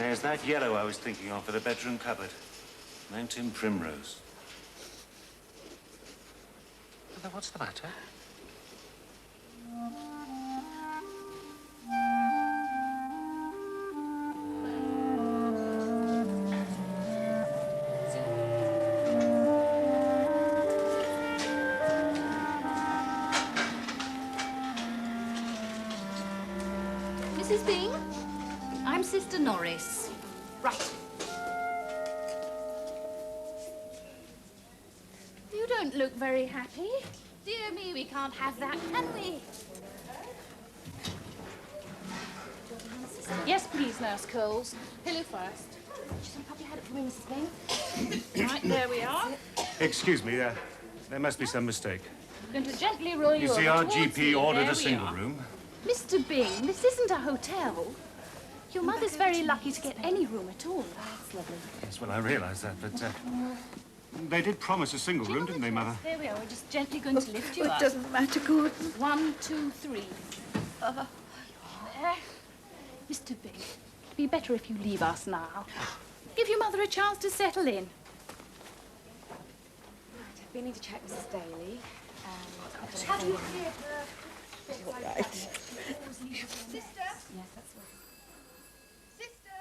There's that yellow I was thinking of for the bedroom cupboard. Mountain primrose. Mother, what's the matter? Mrs. Bing, I'm Sister Norris. Right. You don't look very happy. Dear me, we can't have that, can we? Yes, please, Nurse Coles. Pillow first. Some puppy had it for me, Mrs. Bing. Right, there we are. Excuse me, there must be some mistake. I'm going to gently roll you over. You see, our towards GP me. ordered There a we single are. room. Mr. Bing, this isn't a hotel. Your mother's very lucky to get any room at all. That's lovely. Yes, well, I realise that, but they did promise a single room, didn't they, Mother? There we are. We're just gently going to lift you up. It doesn't matter, Gordon. 1, 2, 3. There. Mr. Bing, it'd be better if you leave us now. Give your mother a chance to settle in. We need to check Mrs. Daly. Have you cleared her? All right. Sister? Yes, that's right. Sister?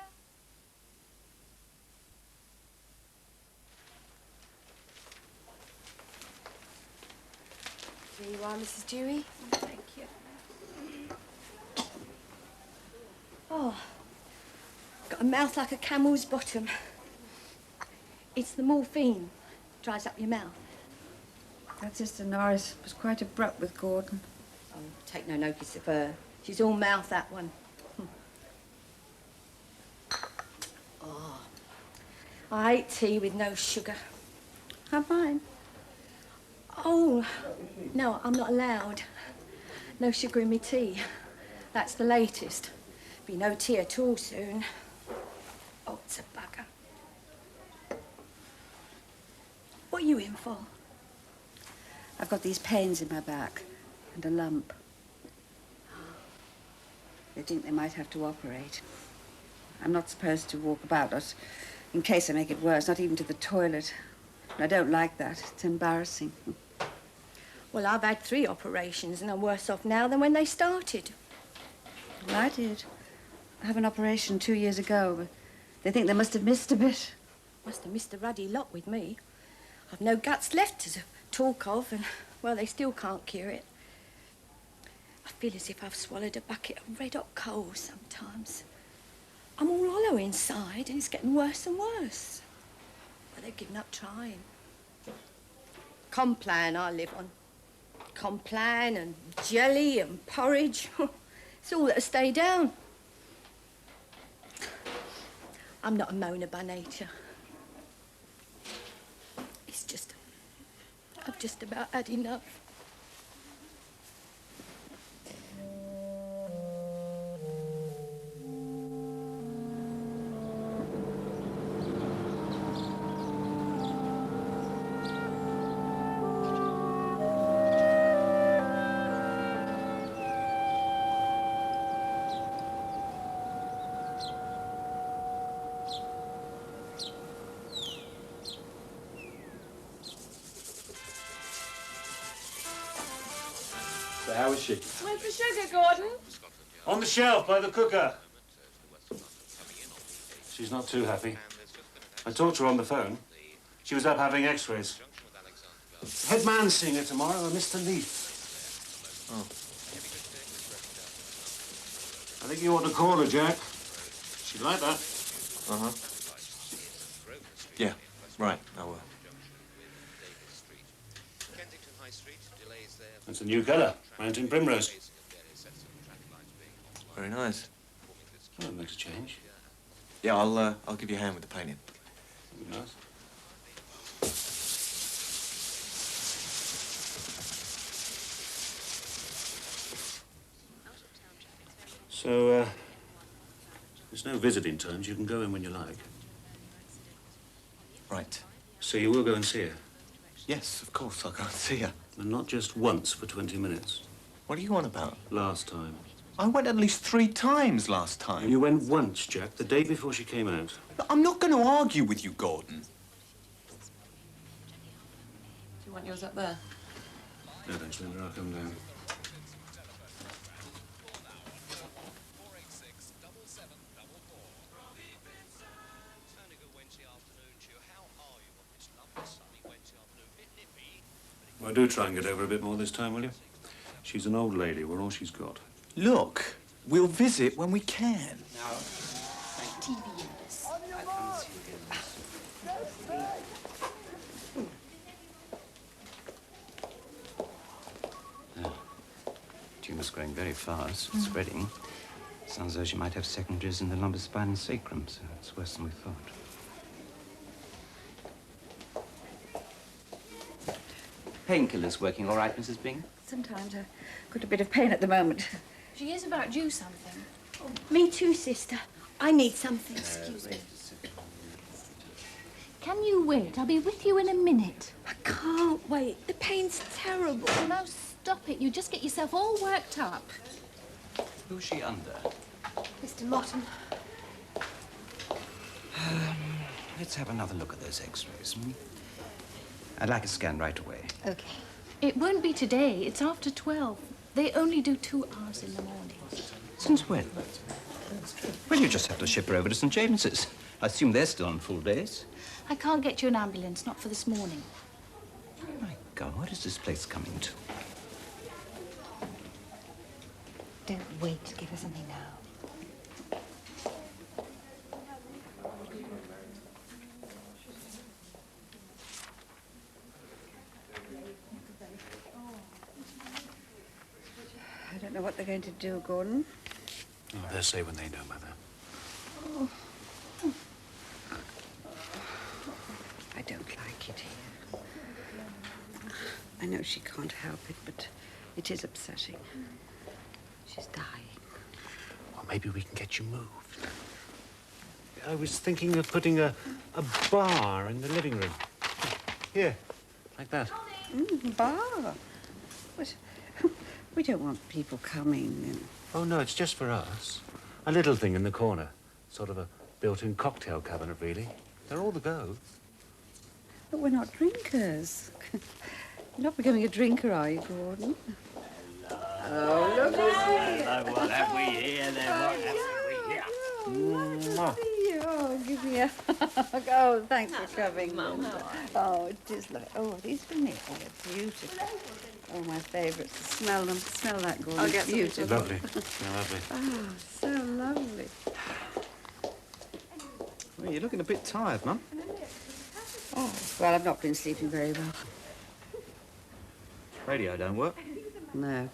Here you are, Mrs. Dewey. Thank you. Oh, got a mouth like a camel's bottom. It's the morphine. Dries up your mouth. That Sister Norris was quite abrupt with Gordon. Oh, take no notice of her. She's all mouth, that one. Oh, I hate tea with no sugar. Have mine. Oh, no, I'm not allowed. No sugar in me tea. That's the latest. Be no tea at all soon. Oh, it's a bugger. What are you in for? I've got these pains in my back and a lump. They think they might have to operate. I'm not supposed to walk about, not in case I make it worse, not even to the toilet. And I don't like that. It's embarrassing. Well, I've had 3 operations and I'm worse off now than when they started. Well, I did. I have an operation 2 years ago, but they think they must have missed a bit. Must have missed a ruddy lot with me. I've no guts left to talk of, and, well, they still can't cure it. I feel as if I've swallowed a bucket of red-hot coals sometimes. I'm all hollow inside, and it's getting worse and worse. But they've given up trying. Complan I live on. Complan and jelly and porridge. It's all that'll stay down. I'm not a moaner by nature. It's just, I've just about had enough. So how is she? Where's the sugar, Gordon? On the shelf by the cooker. She's not too happy. I talked to her on the phone. She was up having x-rays. Head man seeing her tomorrow, a Mr. Leaf. Oh. I think you ought to call her, Jack. She'd like that. Uh-huh. Yeah, right, I will. That's a new colour, mountain primrose. Very nice. Oh, it makes a change. Yeah, I'll give you a hand with the painting. That'd be nice. So, there's no visiting times. You can go in when you like. Right. So you will go and see her? Yes, of course, I'll go and see her. And not just once for 20 minutes. What are you on about? Last time. I went at least 3 times last time. You went once, Jack, the day before she came out. Look, I'm not going to argue with you, Gordon. Do you want yours up there? No, thanks, Linda. I'll come down. Well, do try and get over a bit more this time, will you? She's an old lady. We're all she's got. Look, we'll visit when we can. TV universe. Tumour's growing very fast, spreading. Sounds as though she might have secondaries in the lumbar spine and sacrum, so it's worse than we thought. Painkillers working all right, Mrs. Bing? Sometimes I've got a bit of pain at the moment. She is about due something. Oh, me too, sister. I need something. Excuse me. Can you wait? I'll be with you in a minute. I can't wait. The pain's terrible. Oh, no, stop it. You just get yourself all worked up. Who's she under? Mr. Lawton. Let's have another look at those x-rays. I'd like a scan right away. Okay. It won't be today. It's after 12. They only do 2 hours in the morning. Since when? Well, you just have to ship her over to St. James's. I assume they're still on full days. I can't get you an ambulance, not for this morning. Oh, my God, what is this place coming to? Don't wait to give her something now. I don't know what they're going to do, Gordon. Oh, they'll say when they know, Mother. I don't like it here. I know she can't help it, but it is upsetting. She's dying. Well, maybe we can get you moved. I was thinking of putting a bar in the living room. Here, like that. Bar? But we don't want people coming in. Oh, no, it's just for us. A little thing in the corner. Sort of a built-in cocktail cabinet, really. They're all the go. But we're not drinkers. You're not becoming a drinker, are you, Gordon? Oh, look at What have we here then? What have we here? Oh, give me a hug. Oh, thanks for coming. Oh, it is like, oh, these for me. Oh, they're beautiful. Oh, my favourites. Smell them. Smell that, Gordon. I'll get some. Beautiful. Lovely. Yeah, lovely. Oh, so lovely. Well, you're looking a bit tired, Mum. Oh, well, I've not been sleeping very well. Radio don't work. No.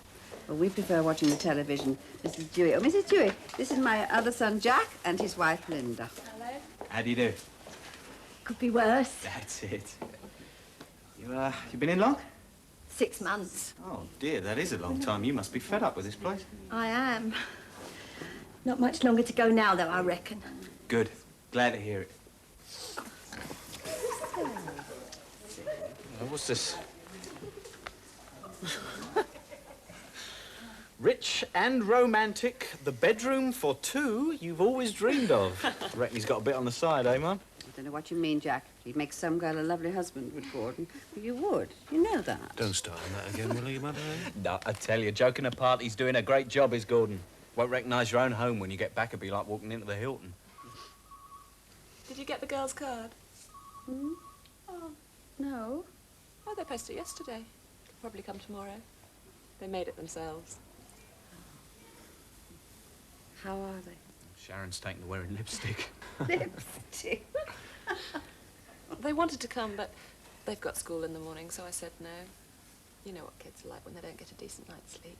Well, we prefer watching the television. Mrs. Dewey. Oh, Mrs. Dewey, this is my other son, Jack, and his wife, Linda. How do you do? Could be worse. That's it. You been in long? 6 months. Oh, dear, that is a long time. You must be fed up with this place. I am. Not much longer to go now, though, I reckon. Good. Glad to hear it. What's this? Rich and romantic, the bedroom for 2 you've always dreamed of. Reckon he's got a bit on the side, eh, Mum? I don't know what you mean, Jack. He'd make some girl a lovely husband, would Gordon. Well, you would. You know that. Don't start on that again, will you, Mother? No, I tell you, joking apart, he's doing a great job, is Gordon. Won't recognise your own home when you get back. It'll be like walking into the Hilton. Did you get the girl's card? Hmm? Oh, no. Oh, they posted it yesterday. It'll probably come tomorrow. They made it themselves. How are they? Sharon's taken to wearing lipstick. Lipstick. They wanted to come, but they've got school in the morning, so I said no. You know what kids are like when they don't get a decent night's sleep.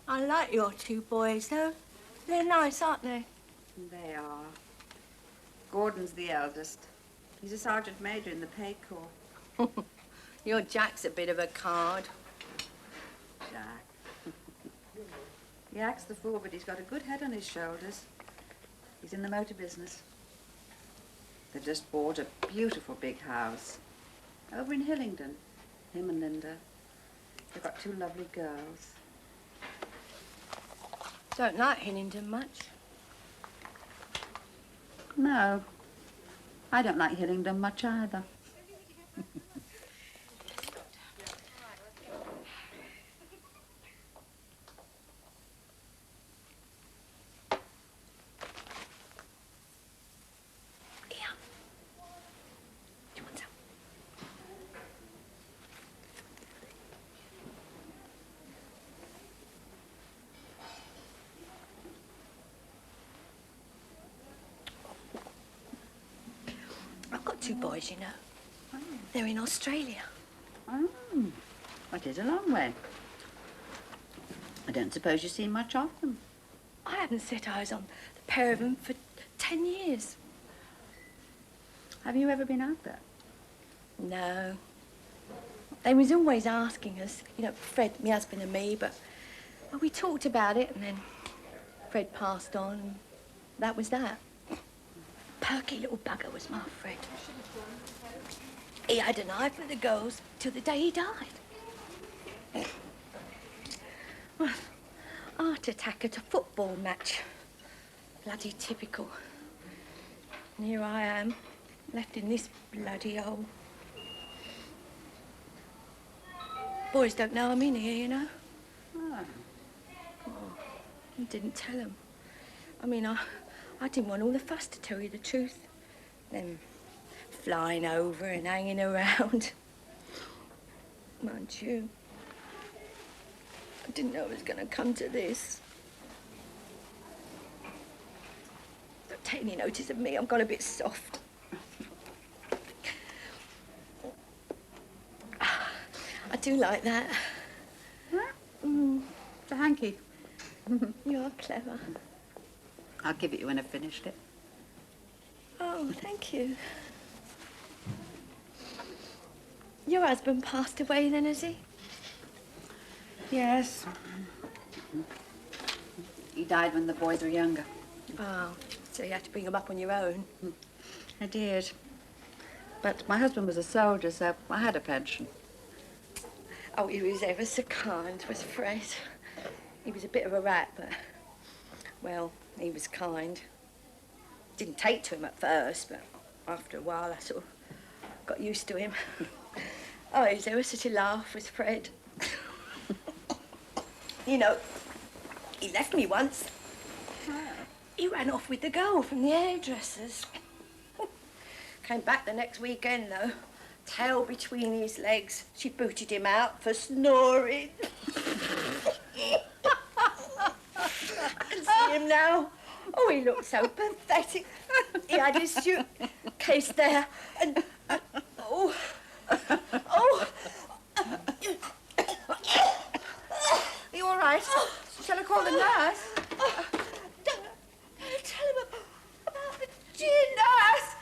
I like your 2 boys, though. They're nice, aren't they? They are. Gordon's the eldest. He's a sergeant major in the pay corps. Your Jack's a bit of a card. Jack. He acts the fool, but he's got a good head on his shoulders. He's in the motor business. They've just bought a beautiful big house over in Hillingdon, him and Linda. They've got 2 lovely girls. Don't like Hillingdon much. No, I don't like Hillingdon much either. I've got 2 boys, you know. They're in Australia. Oh, that is a long way. I don't suppose you've seen much of them. I haven't set eyes on the pair of them for 10 years. Have you ever been out there? No. They was always asking us, you know, Fred, my husband and me, but well, we talked about it and then Fred passed on and that was that. Perky little bugger was my Fred. He had an eye for the girls till the day he died. Well, heart attack at a football match. Bloody typical. And here I am, left in this bloody hole. Boys don't know I'm in here, you know. Oh. Oh, I didn't tell them. I mean, I didn't want all the fuss, to tell you the truth. Them flying over and hanging around. Mind you, I didn't know it was going to come to this. Don't take any notice of me, I've got a bit soft. I do like that. It's a hanky. You're clever. I'll give it you when I've finished it. Oh, thank you. Your husband passed away then, has he? Yes. He died when the boys were younger. Oh, so you had to bring them up on your own. I did. But my husband was a soldier, so I had a pension. Oh, he was ever so kind, was Fred. He was a bit of a rat, but, well, he was kind. Didn't take to him at first, but after a while I sort of got used to him. Oh, he was ever such a laugh, was Fred. You know, he left me once. He ran off with the girl from the hairdresser's. Came back the next weekend, though. Tail between his legs. She booted him out for snoring. I can see him now. Oh, he looked so pathetic. He had his suitcase there and oh. Are you all right? Shall I call the nurse? Don't tell him about the gin, nurse.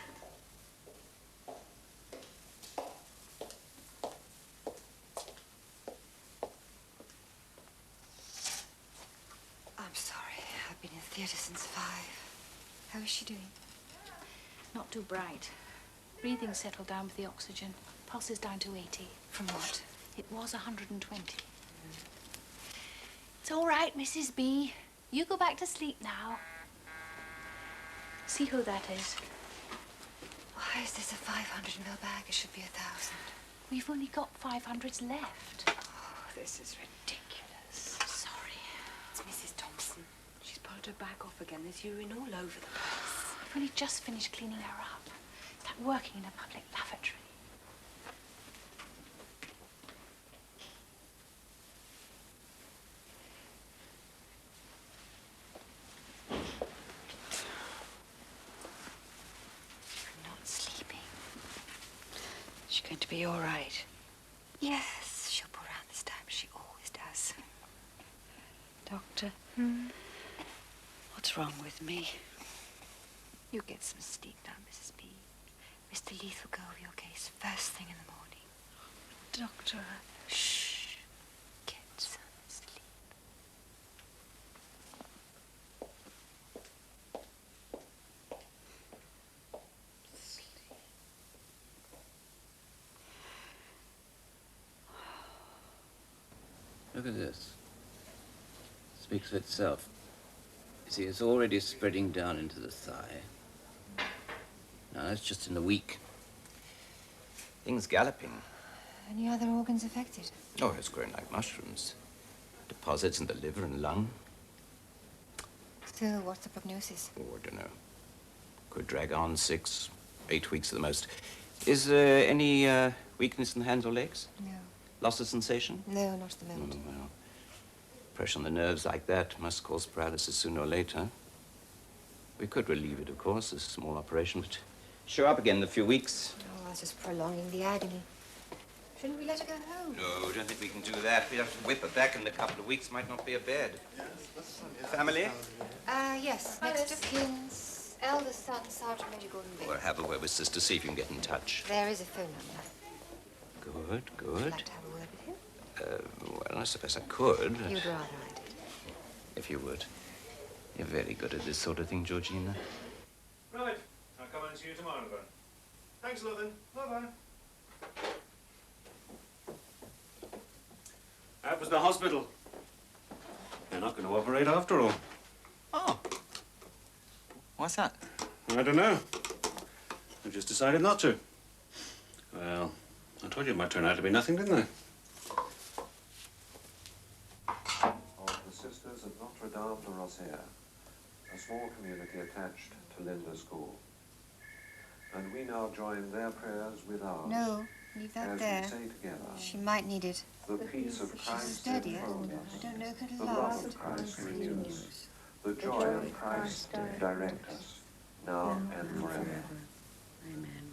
I'm sorry. I've been in theatre since 5. How is she doing? Not too bright. Breathing settled down with the oxygen. Pulse is down to 80. From what? It was 120. It's all right, Mrs. B. You go back to sleep now. See who that is. Why is this a 500ml bag? It should be 1,000. We've only got 500s left. Oh, this is ridiculous. Sorry. It's Mrs. Thompson. She's pulled her bag off again. There's urine all over the place. I've only just finished cleaning her up. It's like working in a public lavatory. I'm not sleeping. She's going to be all right. Yes, she'll pull around this time. She always does. Doctor, what's wrong with me? You get some sleep now, Mrs. B. Mr. Leith will go over your case first thing in the morning. Doctor. Shh. Get some sleep. Look at this. Speaks for itself. You see, it's already spreading down into the thigh. Now, that's just in a week. Things galloping. Any other organs affected? Oh, it's growing like mushrooms. Deposits in the liver and lung. Still, what's the prognosis? Oh, I don't know. Could drag on 6, 8 weeks at the most. Is there any weakness in the hands or legs? No. Loss of sensation? No, not at the moment. Oh, well. Pressure on the nerves like that must cause paralysis sooner or later. We could relieve it, of course, a small operation, but show up again in a few weeks. Oh, that's just prolonging the agony. Shouldn't we let her go home? No, don't think we can do that. We'd have to whip her back in a couple of weeks. Might not be a bed. Family? Yes. Next of kin's eldest son, Sergeant Major Gordon Vick. Or have a word with Sister, see if you can get in touch. There is a phone number. Good, Would you good. like to have a word with him? Well, I suppose I could. You'd rather I did. If you would. You're very good at this sort of thing, Georgina. Right. I'll come and see you tomorrow then. Thanks a lot then. Bye-bye. That was the hospital. They're not going to operate after all. Oh. What's that? I don't know. They've just decided not to. Well, I told you it might turn out to be nothing, didn't I? Of the Sisters of Notre Dame de Rosière, a small community attached to Linda School. And we now join their prayers with ours. No, leave that as there. we say together, She might need it. the peace of Christ Steady, enfold I us, don't know if the it'll love last. of Christ renew us, the joy of Christ direct us, now and forever. Amen.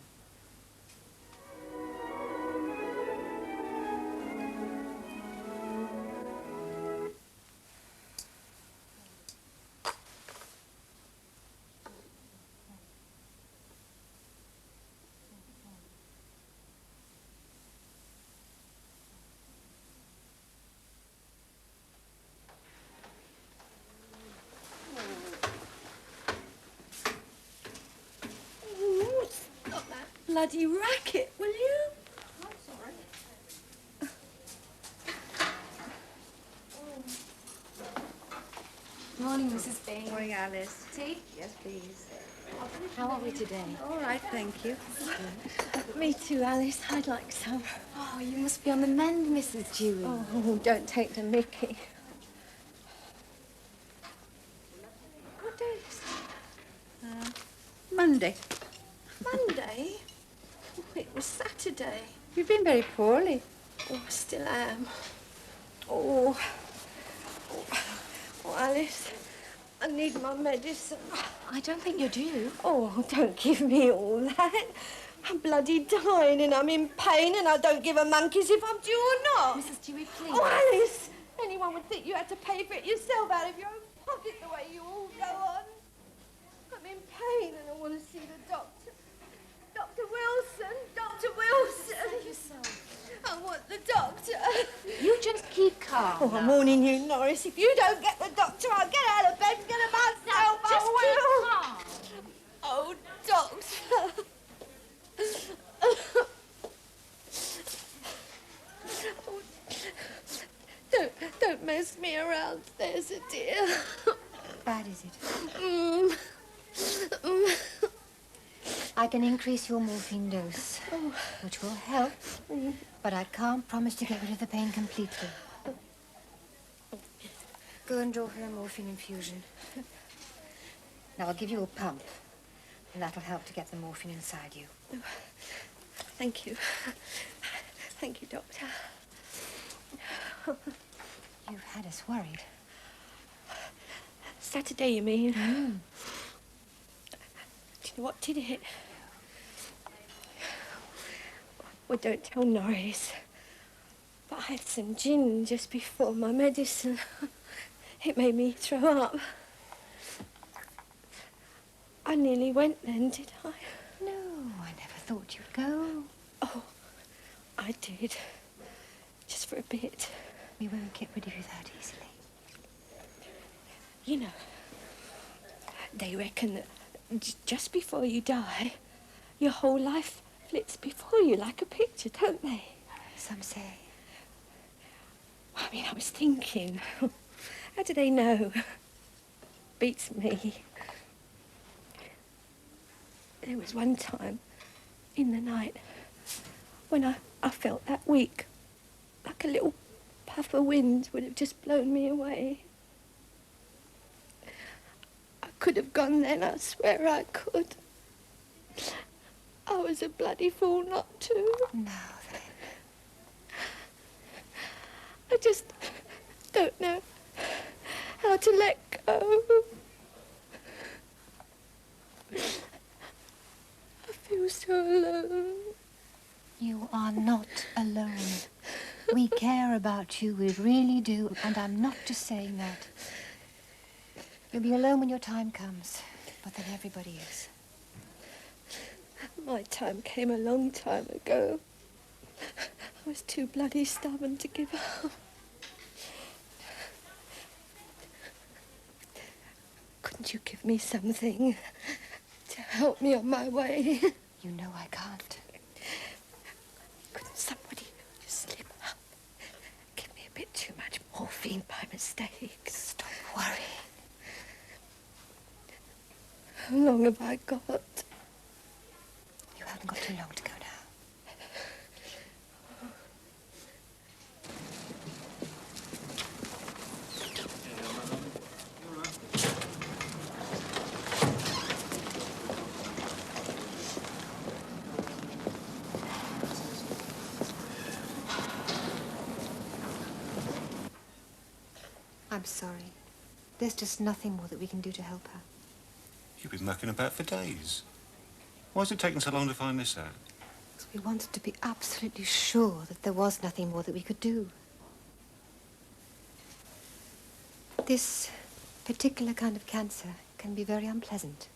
Oh, stop that bloody racket, will you? I'm sorry. Morning, Mrs. Bain. Morning, Alice. Tea? Yes, please. How are we today? All right, thank you. Me too, Alice. I'd like some. Oh, you must be on the mend, Mrs. Dewey. Oh, don't take the mickey. What day is it? Monday. Monday? Oh, it was Saturday. You've been very poorly. Oh, I still am. Oh. Oh, Alice, I need my medicine. I don't think you do. Oh, don't give me all that. I'm bloody dying and I'm in pain and I don't give a monkey's if I'm due or not. Mrs. Dewey, please. Oh, Alice, anyone would think you had to pay for it yourself out of your own pocket the way you all go on. I'm in pain and I want to see the doctor. Dr. Wilson, Dr. Wilson. I want the doctor. You just keep calm. Oh, I'm warning you, Norris. If you don't get the doctor, I'll get out of bed and get a myself. Just I keep will. calm. Oh, doctor. Oh, don't mess me around. There's a dear. Bad is it? I can increase your morphine dose, which will help, but I can't promise to get rid of the pain completely. Go and draw her a morphine infusion. Now, I'll give you a pump, and that'll help to get the morphine inside you. Thank you. Thank you, Doctor. You've had us worried. Saturday, you mean? Do you know what did it? Well, don't tell Norris. But I had some gin just before my medicine. It made me throw up. I nearly went then, did I? No, I never thought you'd go. Oh, I did. Just for a bit. We won't get rid of you that easily. You know, they reckon that just before you die, your whole life flits before you like a picture, don't they? Some say. I mean, I was thinking, how do they know? Beats me. There was one time in the night when I felt that weak, like a little puff of wind would have just blown me away. I could have gone then, I swear I could. I was a bloody fool not to. Now then. I just don't know how to let go. I feel so alone. You are not alone. We care about you, we really do, and I'm not just saying that. You'll be alone when your time comes, but then everybody is. My time came a long time ago. I was too bloody stubborn to give up. Couldn't you give me something to help me on my way? You know I can't. Couldn't somebody just slip up, give me a bit too much morphine by mistake? Stop worrying. How long have I got? You haven't got too long to go now. I'm sorry. There's just nothing more that we can do to help her. You've been mucking about for days. Why's it taking so long to find this out? So we wanted to be absolutely sure that there was nothing more that we could do. This particular kind of cancer can be very unpleasant.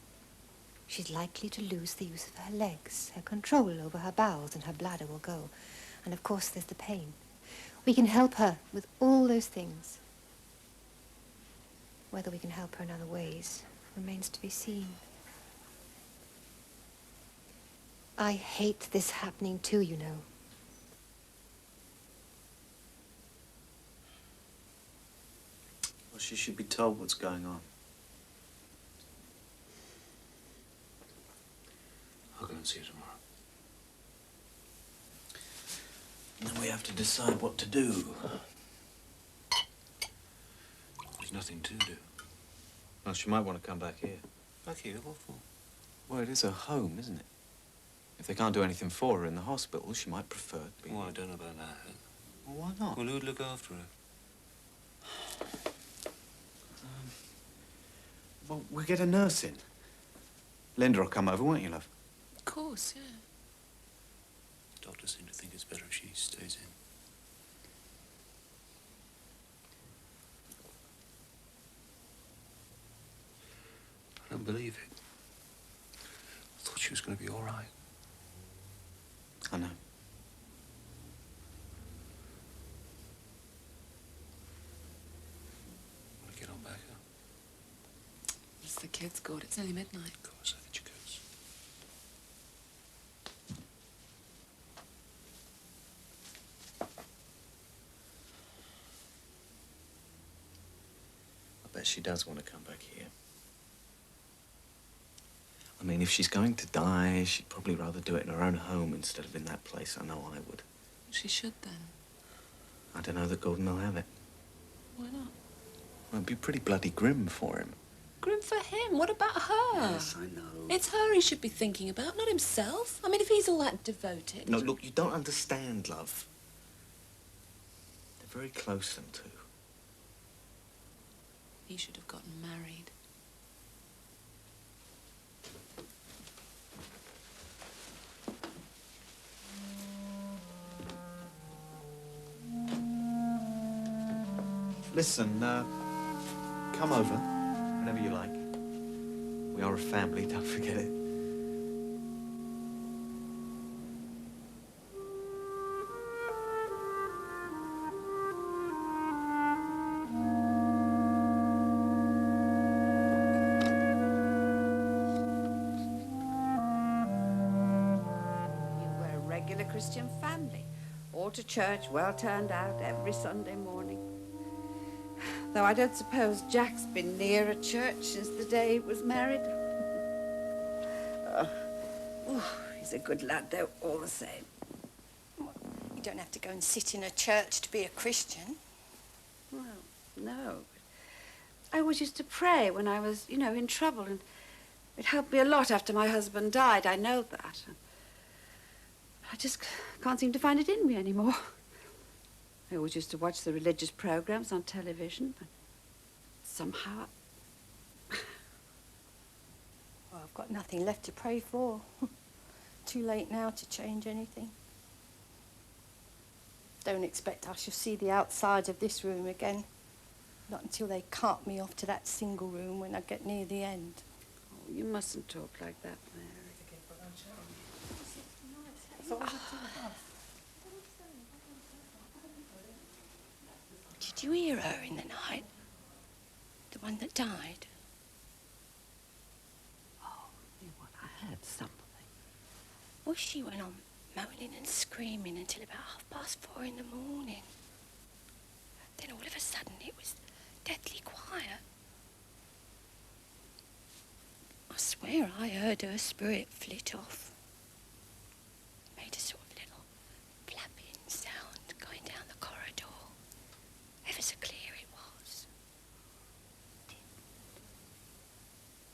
She's likely to lose the use of her legs. Her control over her bowels and her bladder will go. And of course there's the pain. We can help her with all those things. Whether we can help her in other ways remains to be seen. I hate this happening too, you know. Well, she should be told what's going on. I'll go and see her tomorrow. And then we have to decide what to do. There's nothing to do. Well, she might want to come back here. Back here? What for? Well, it is her home, isn't it? If they can't do anything for her in the hospital, she might prefer to be... Well, I don't know about that. Well, why not? Well, who'd look after her? Well, we'll get a nurse in. Linda will come over, won't you, love? Of course, yeah. Doctors seem to think it's better if she stays in. I don't believe it. I thought she was going to be all right. I know. Want to get on back up? It's the kids' good. It's nearly midnight. Of course, I think she goes. I bet she does want to come back here. I mean, if she's going to die, she'd probably rather do it in her own home instead of in that place. I know I would. She should, then. I don't know that Gordon will have it. Why not? Well, it'd be pretty bloody grim for him. Grim for him. What about her? Yes, I know. It's her he should be thinking about, not himself. I mean, if he's all that devoted... No, look, you don't understand, love. They're very close, them two. He should have gotten married. Listen, come over whenever you like. We are a family, don't forget it. regular Christian family. All to church, well turned out, every Sunday morning. Though I don't suppose Jack's been near a church since the day he was married. He's a good lad, though, all the same. You don't have to go and sit in a church to be a Christian. Well, no. I always used to pray when I was, in trouble, and it helped me a lot after my husband died. I know that. I just can't seem to find it in me anymore. I always used to watch the religious programs on television, but somehow... Well, I've got nothing left to pray for. Too late now to change anything. Don't expect I shall see the outside of this room again. Not until they cart me off to that single room when I get near the end. Oh, you mustn't talk like that, Mary. Did you hear her in the night? The one that died? Oh, I heard something. Well, she went on moaning and screaming until about 4:30 in the morning. Then all of a sudden it was deathly quiet. I swear I heard her spirit flit off. Made a sort of little flapping sound going down the corridor. Ever so clear it was.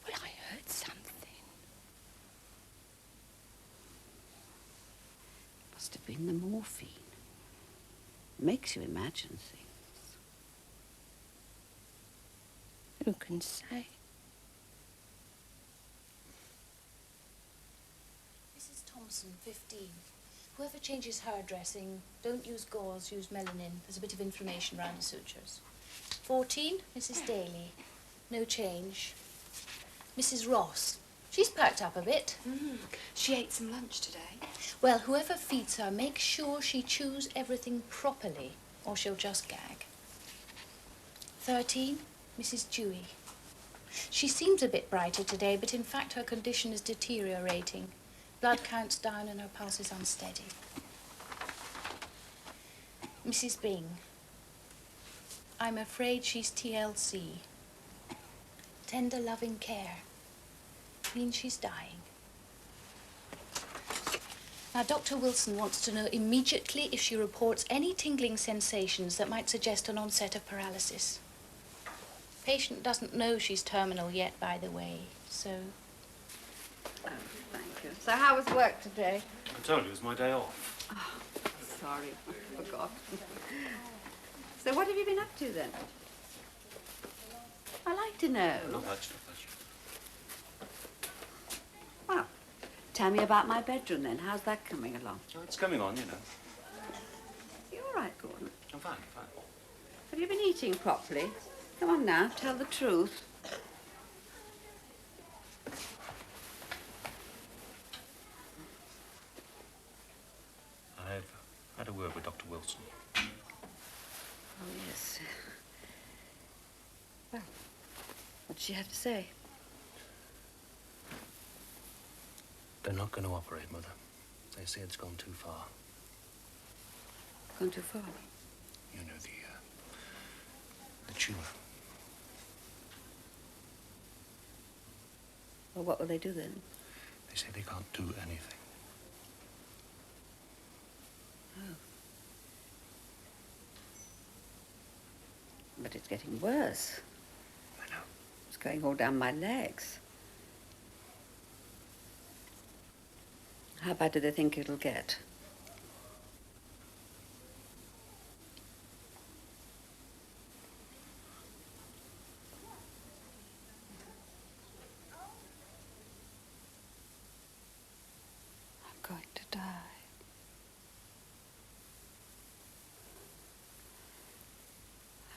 Well, I heard something. Must have been the morphine. Makes you imagine things. Who can say? Mrs. Thompson, 15. Whoever changes hair dressing, don't use gauze, use melanin. There's a bit of inflammation around the sutures. 14, Mrs. Daly. No change. Mrs. Ross. She's perked up a bit. She ate some lunch today. Well, whoever feeds her, make sure she chews everything properly, or she'll just gag. 13, Mrs. Dewey. She seems a bit brighter today, but in fact her condition is deteriorating. Blood count's down and her pulse is unsteady. Mrs. Bing. I'm afraid she's TLC. Tender loving care. Means she's dying. Now, Dr. Wilson wants to know immediately if she reports any tingling sensations that might suggest an onset of paralysis. Patient doesn't know she's terminal yet, by the way, so... Oh, thank you. So how was work today? I told you it was my day off. Oh, sorry, I forgot. So what have you been up to then? I like to know. Not much, not much. Well, tell me about my bedroom then. How's that coming along? Oh, it's coming on, you know. You all right, Gordon? I'm fine, I'm fine. Have you been eating properly? Come on now, tell the truth. I've had a word with Dr. Wilson. Oh, yes. Well, what did she have to say? They're not going to operate, Mother. They say it's gone too far. Gone too far? You know, the tumour. Well, what will they do then? They say they can't do anything. Oh. But it's getting worse. I know. It's going all down my legs. How bad do they think it'll get? I'm going to die.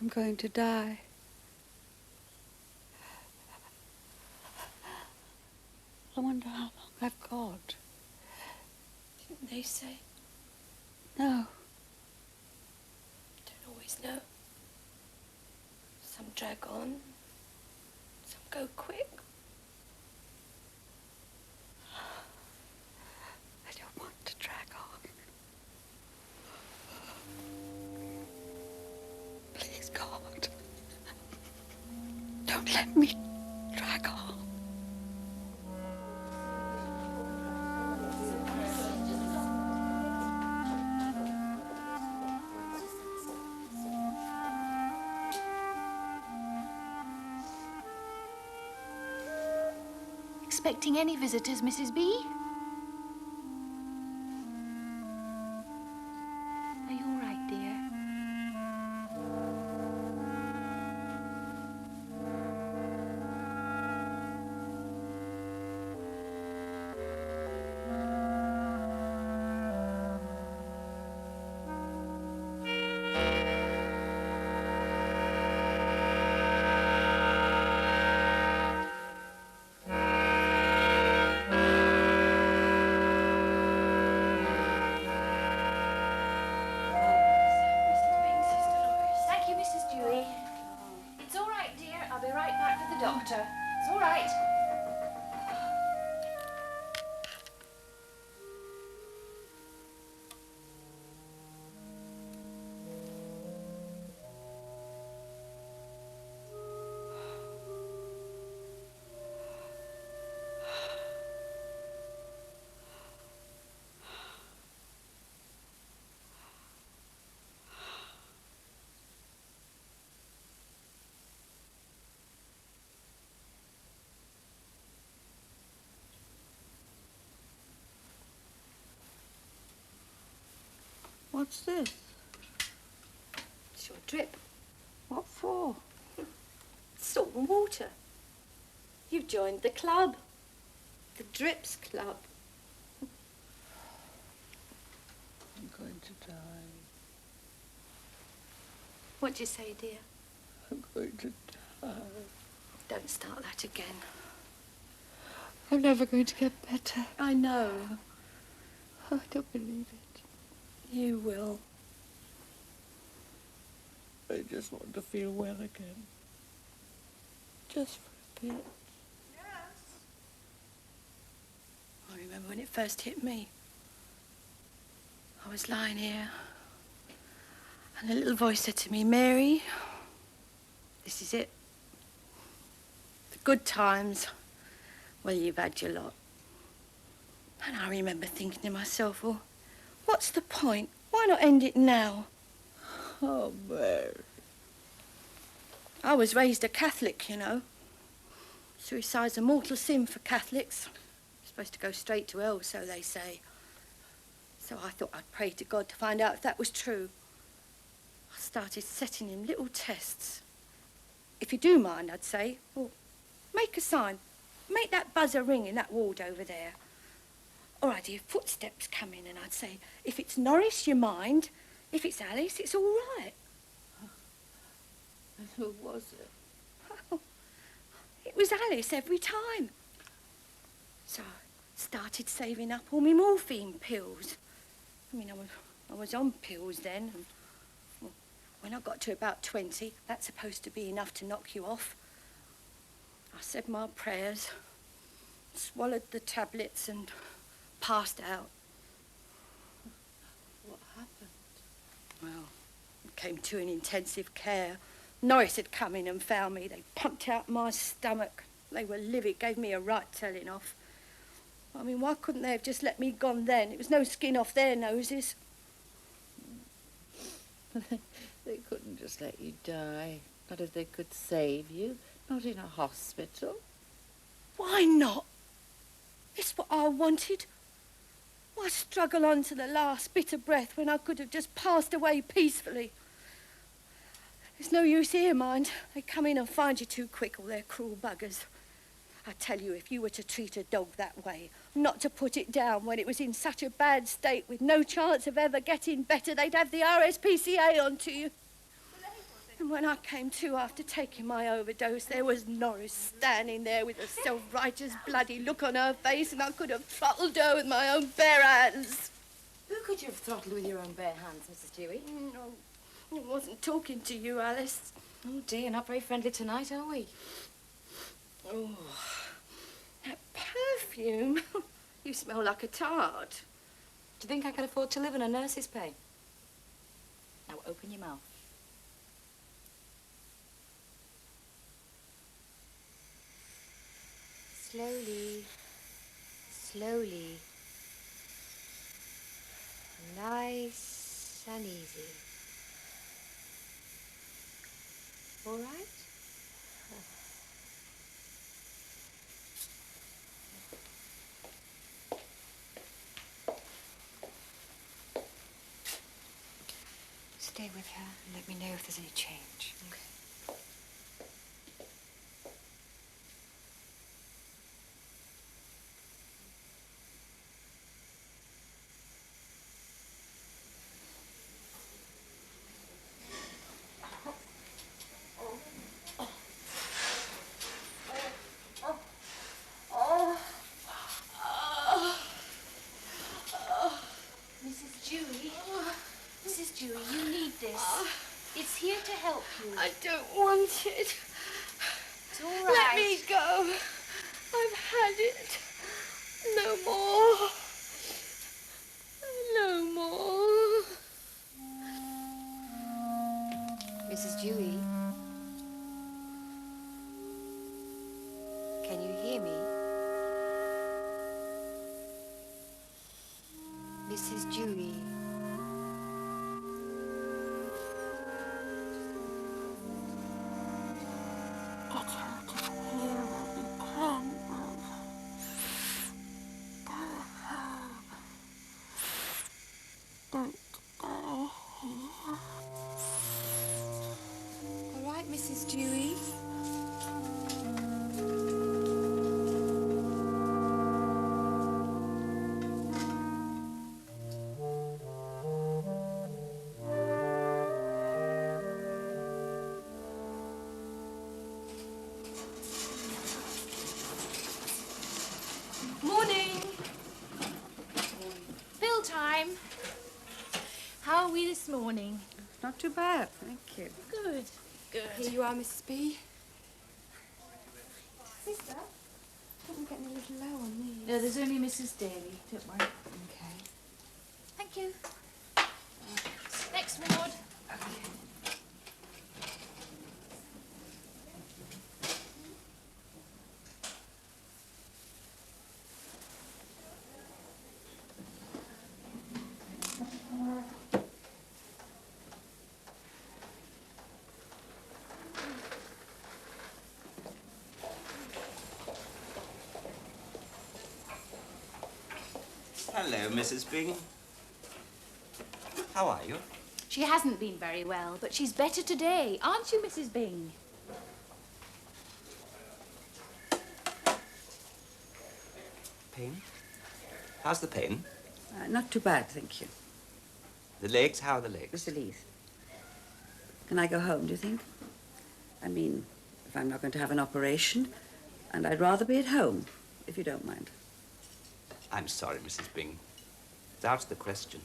I'm going to die. I wonder how long I've got. Didn't they say? No. Don't always know. Some drag on, some go quick. I don't want to drag on. let me drag on. Expecting any visitors, Mrs. B? Are you all right, dear? Thank you, Mrs. Dewey. It's all right, dear. I'll be right back with the doctor. It's all right. What's this? It's your drip. What for? Salt and water. You've joined the club. The Drips Club. I'm going to die. What'd you say, dear? I'm going to die. Don't start that again. I'm never going to get better. I know. I don't believe it. You will. I just want to feel well again. Just for a bit. Yes. I remember when it first hit me. I was lying here, and a little voice said to me, Mary, this is it. The good times, well, you've had your lot. And I remember thinking to myself, well, what's the point? Why not end it now? Oh, Mary. I was raised a Catholic, you know. Suicide's a mortal sin for Catholics. You're supposed to go straight to hell, so they say. So I thought I'd pray to God to find out if that was true. I started setting him little tests. If you do mind, I'd say, well, make a sign. Make that buzzer ring in that ward over there. Or I'd hear footsteps coming, and I'd say, if it's Norris, you mind. If it's Alice, it's all right. And who was it? Oh, it was Alice every time. So I started saving up all my morphine pills. I mean, I was on pills then. And, well, when I got to about 20, that's supposed to be enough to knock you off. I said my prayers, swallowed the tablets and passed out. What happened? Well, I came to in intensive care. Norris had come in and found me. They pumped out my stomach. They were livid, gave me a right telling off. I mean, why couldn't they have just let me gone then? It was no skin off their noses. They couldn't just let you die. Not if they could save you. Not in a hospital. Why not? It's what I wanted. Why struggle on to the last bit of breath when I could have just passed away peacefully? There's no use here, mind. They come in and find you too quick, all their cruel buggers. I tell you, if you were to treat a dog that way, not to put it down when it was in such a bad state with no chance of ever getting better, they'd have the RSPCA onto you. And when I came to after taking my overdose, there was Norris standing there with a self-righteous bloody look on her face, and I could have throttled her with my own bare hands. Who could you have throttled with your own bare hands, Mrs. Dewey? No, I wasn't talking to you, Alice. Oh, dear, not very friendly tonight, are we? Oh, that perfume. You smell like a tart. Do you think I can afford to live on a nurse's pay? Now open your mouth. Slowly, slowly. Nice and easy. All right? Stay with her and let me know if there's any change. Okay. Mrs. Dewey, Mrs. Dewey, you need this. It's here to help you. I don't want it. It's all right. Let me go. I've had it. No more. No more. Mrs. Dewey? Can you hear me? Mrs. Dewey? All right, Mrs. Dewey. Morning. Bill time. How are we this morning? Not too bad, thank you. Good. Good. Here you are, Mrs. B. Sister, I'm getting a little low on these. No, there's only Mrs. Daly. Don't worry. Okay. Thank you. Next ward. Hello, Mrs. Bing. How are you? She hasn't been very well, but she's better today. Aren't you, Mrs. Bing? Pain? How's the pain? Not too bad, thank you. The legs? How are the legs? Mr. Leith, can I go home, do you think? I mean, if I'm not going to have an operation, and I'd rather be at home, if you don't mind. I'm sorry, Mrs. Bing. It's out of the question.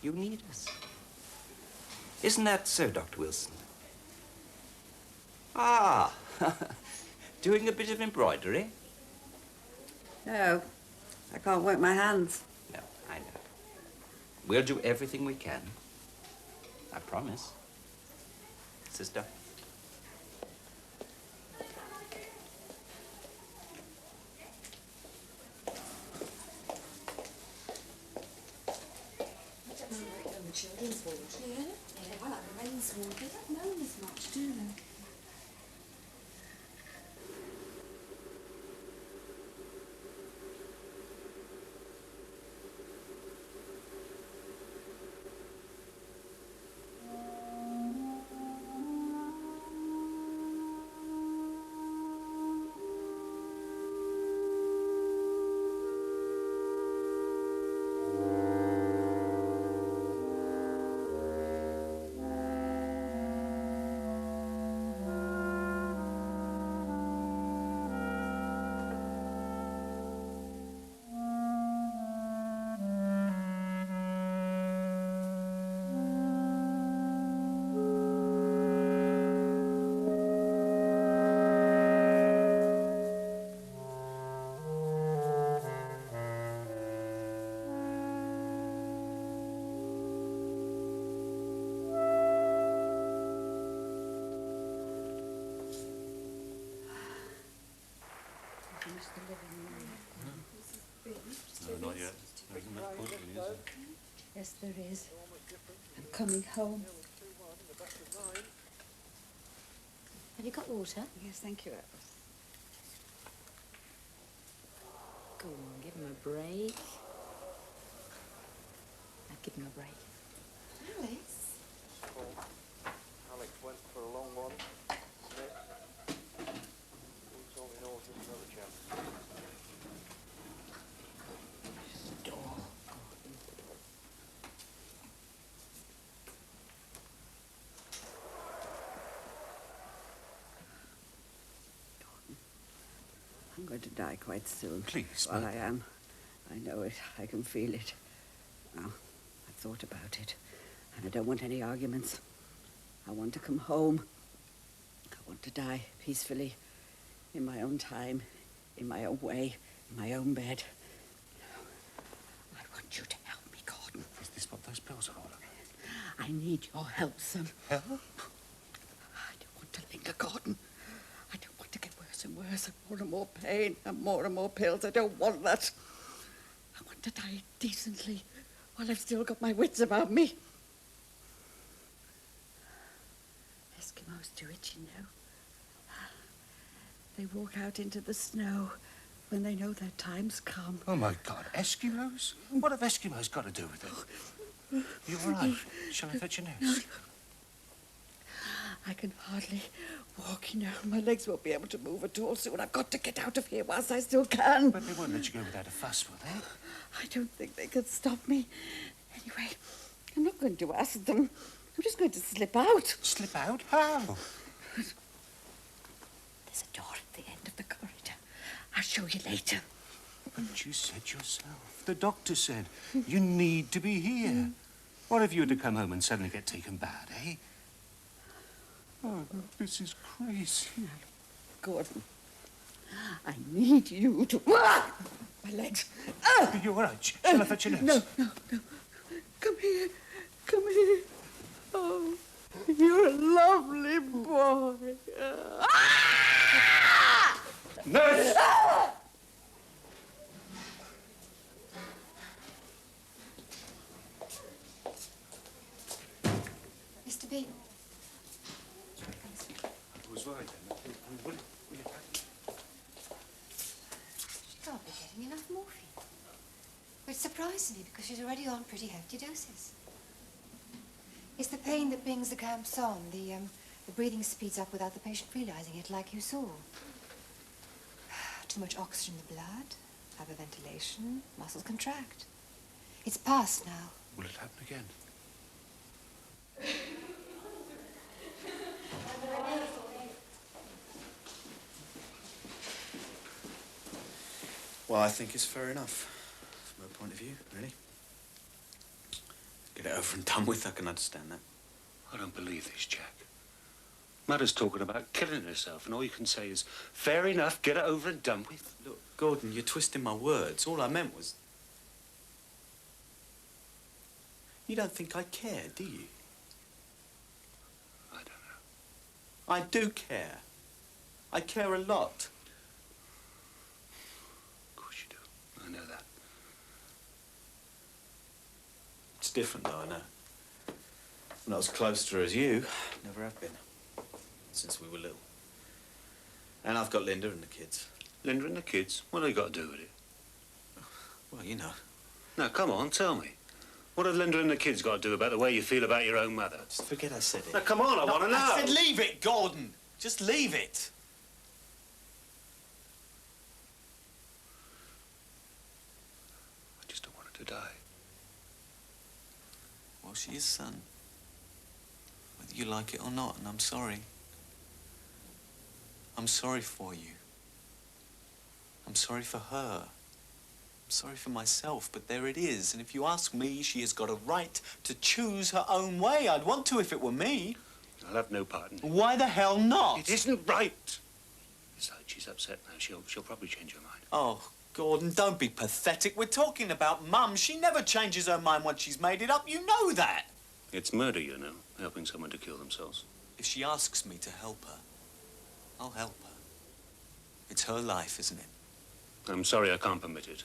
You need us. Isn't that so, Dr. Wilson? Ah, doing a bit of embroidery? No, I can't work my hands. No, I know. We'll do everything we can. I promise. Sister? Children's ward. Yeah? Yeah, I like the men's ward. They don't know as much, do they? No, not yet. There isn't much point really, is there? Yes, there is. I'm coming home. Have you got water? Yes, thank you, Alice. Go on, give him a break. Now give him a break. Alice? Alex went for a long one. Smith. He told me no, just another chap. I'm going to die quite soon. Please, Well, Mother. I am. I know it. I can feel it. Well, I've thought about it. And I don't want any arguments. I want to come home. I want to die peacefully, in my own time, in my own way, in my own bed. I want you to help me, Gordon. Is this what those pills are all about? I need your help, son. Help? I don't want to linger, Gordon. I don't want to get worse and worse, and more pain, and more pills. I don't want that. I want to die decently while I've still got my wits about me. Eskimos do it, you know. They walk out into the snow when they know their time's come. Oh, my God. Eskimos? What have Eskimos got to do with it? You all right? Shall I fetch your nurse? I can hardly walk, you know. My legs won't be able to move at all soon. I've got to get out of here whilst I still can. But they won't let you go without a fuss, will they? I don't think they could stop me. Anyway, I'm not going to ask them. I'm just going to slip out. Slip out? How? There's a door at the end of the corridor. I'll show you later. But you said yourself. The doctor said you need to be here. What if you were to come home and suddenly get taken bad, eh? Oh, this is crazy. Now, Gordon, I need you to... Ah! My legs. Ah! Are you all right? Shall I fetch your nurse? No. Come here. Come here. Oh, you're a lovely boy. Ah! Nurse! Ah! Mr. B. I was worried then. Will you She can't be getting enough morphine. Which surprises me because she's already on pretty hefty doses. It's the pain that brings the cramps on. The breathing speeds up without the patient realizing it, like you saw. Too much oxygen in the blood, hyperventilation, muscles contract. It's past now. Will it happen again? Well, I think it's fair enough, from her point of view, really. Get it over and done with, I can understand that. I don't believe this, Jack. Mother's talking about killing herself, and all you can say is, fair enough, get it over and done with. Look, Gordon, you're twisting my words. All I meant was... You don't think I care, do you? I don't know. I do care. I care a lot. Of course you do. I know that. It's different, though, I know. I'm not as close to her as you. Never have been. Since we were little. And I've got Linda and the kids. Linda and the kids? What have they got to do with it? Well, you know. Now, come on, tell me. What have Linda and the kids got to do about the way you feel about your own mother? Just forget I said it. Now, come on, I want to know. I said leave it, Gordon. Just leave it. I just don't want her to die. Well, she is, son. Whether you like it or not, and I'm sorry. I'm sorry for you. I'm sorry for her. I'm sorry for myself, but there it is. And if you ask me, she has got a right to choose her own way. I'd want to if it were me. I'll have no part in it. Why the hell not? It isn't right. Besides, she's upset now. She'll probably change her mind. Oh, Gordon, don't be pathetic. We're talking about Mum. She never changes her mind once she's made it up. You know that. It's murder, you know, helping someone to kill themselves. If she asks me to help her, I'll help her. It's her life, isn't it? I'm sorry I can't permit it.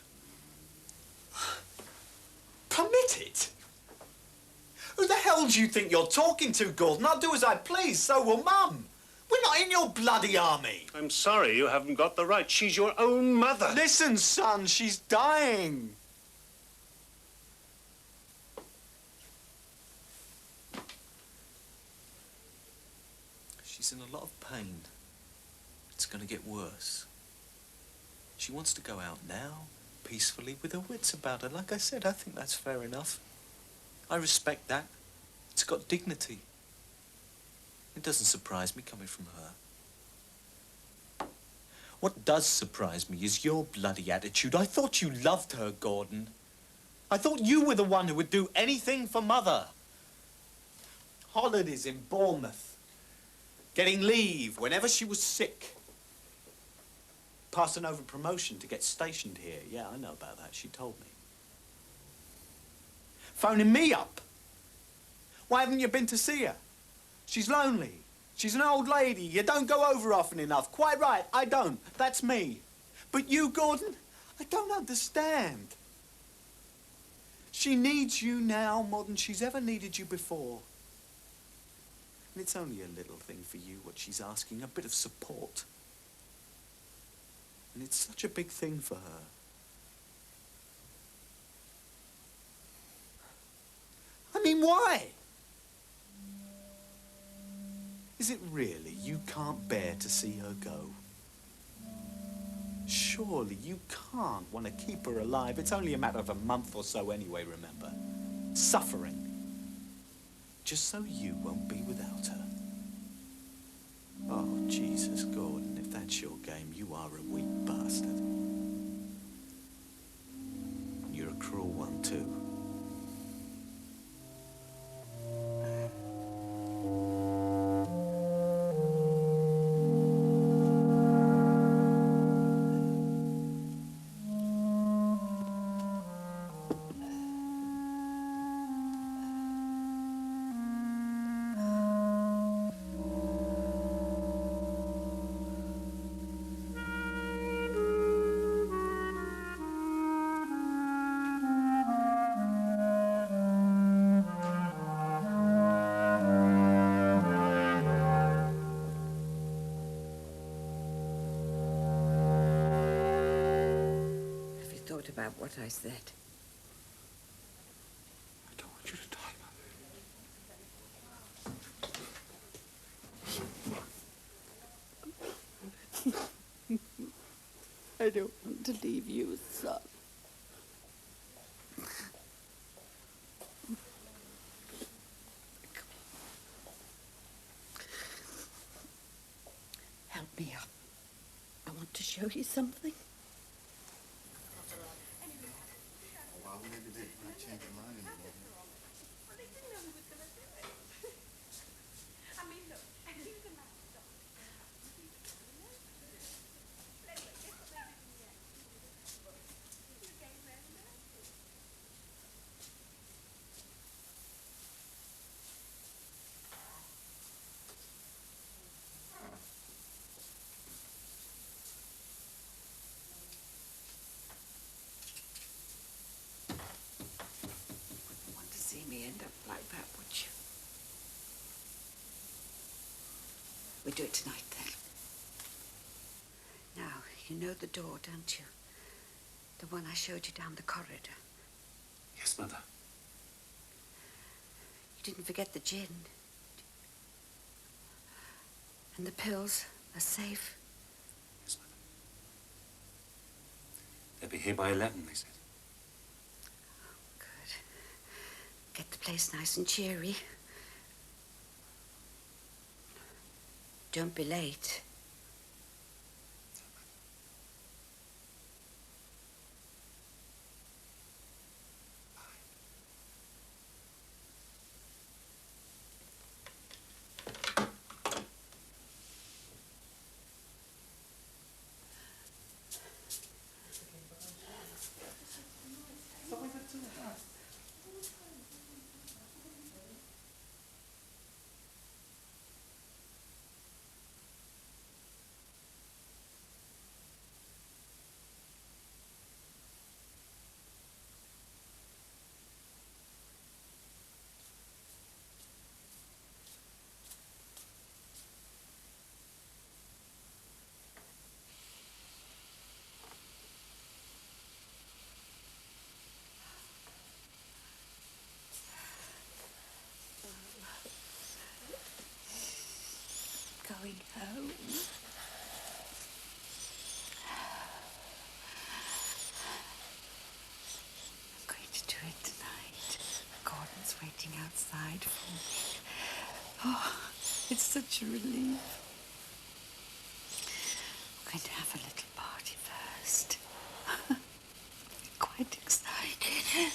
hell do you think you're talking to, Gordon? I'll do as I please, so will Mum. We're not in your bloody army. I'm sorry, you haven't got the right. She's your own mother. Listen, son, she's dying. She's in a lot of pain. It's going to get worse. She wants to go out now, peacefully, with her wits about her. Like I said, I think that's fair enough. I respect that. It's got dignity. It doesn't surprise me coming from her. What does surprise me is your bloody attitude. I thought you loved her, Gordon. I thought you were the one who would do anything for Mother. Holidays in Bournemouth. Getting leave whenever she was sick. Passing over promotion to get stationed here. Yeah, I know about that. She told me. Phoning me up. Why haven't you been to see her? She's lonely. She's an old lady. You don't go over often enough. Quite right, I don't. That's me. But you, Gordon, I don't understand. She needs you now more than she's ever needed you before. And it's only a little thing for you, what she's asking, a bit of support. And it's such a big thing for her. I mean, why? Is it really you can't bear to see her go? Surely you can't want to keep her alive. It's only a matter of a month or so anyway, remember? Suffering. Just so you won't be without her. Oh, Jesus, Gordon, if that's your game, you are a weak bastard. You're a cruel one, too. About what I said. I don't want you to die, Mother. I don't want to leave you, son. Help me up. I want to show you something. See me end up like that, would you? We do it tonight, then. Now, you know the door, don't you? The one I showed you down the corridor. Yes, Mother. You didn't forget the gin. And the pills are safe. Yes, Mother. They'll be here by 11, they said. Get the place nice and cheery. Don't be late. to do it tonight. Gordon's waiting outside for me. Oh, it's such a relief. I'm going to have a little party first. Quite excited.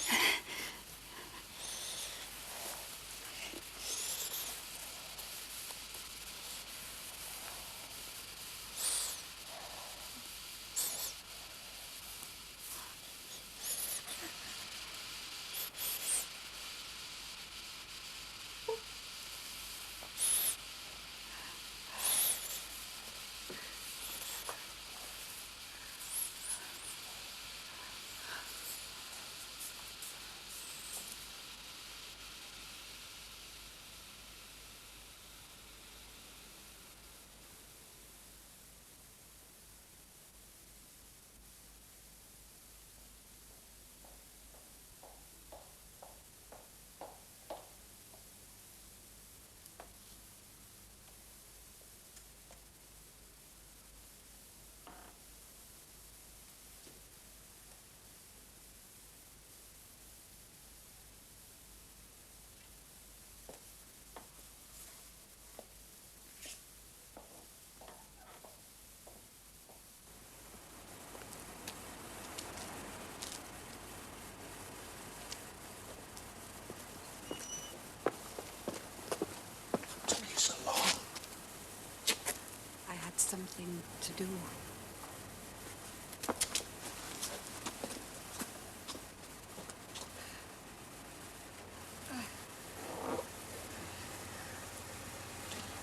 Something to do.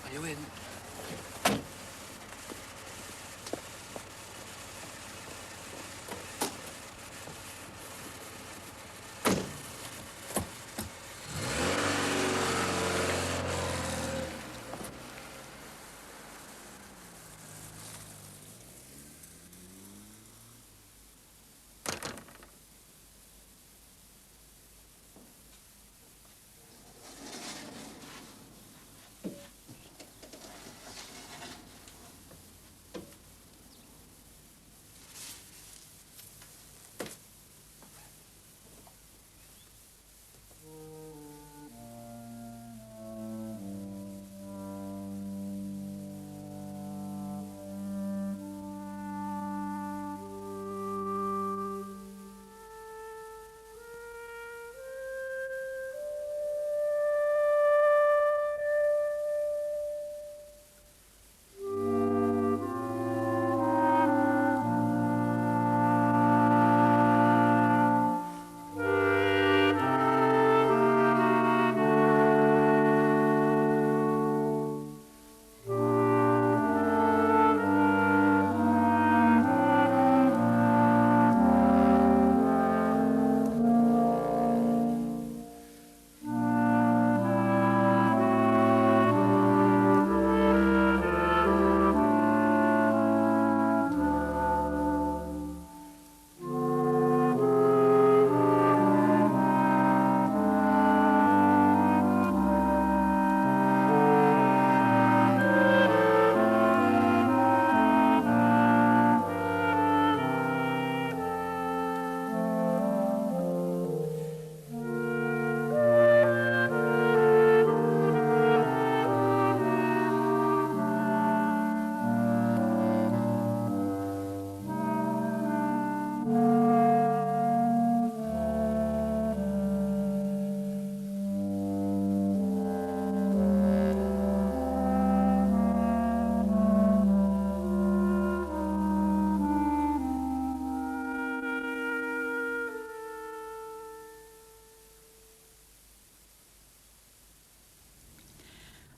Are you in?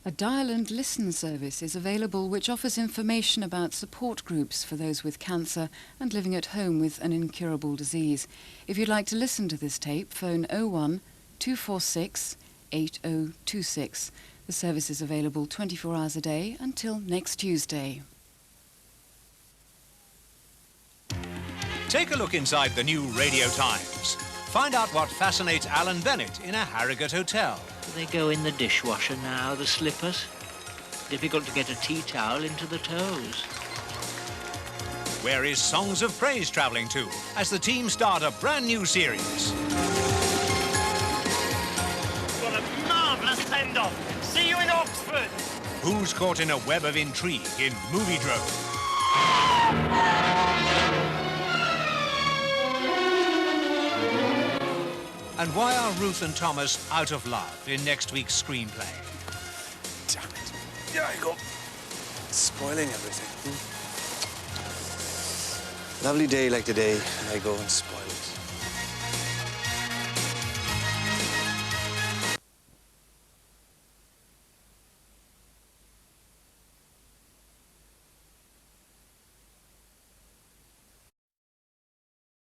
A Dial and Listen service is available which offers information about support groups for those with cancer and living at home with an incurable disease. If you'd like to listen to this tape, phone 01 246 8026. The service is available 24 hours a day until next Tuesday. Take a look inside the new Radio Times. Find out what fascinates Alan Bennett in a Harrogate hotel. Do they go in the dishwasher now, the slippers? Difficult to get a tea towel into the toes. Where is Songs of Praise travelling to as the team start a brand new series? marvellous send-off. See you in Oxford. Who's caught in a web of intrigue in Movie Drone? And why are Ruth and Thomas out of love in next week's screenplay? Damn it. Here I go. Spoiling everything. Lovely day like today, and I go and spoil it.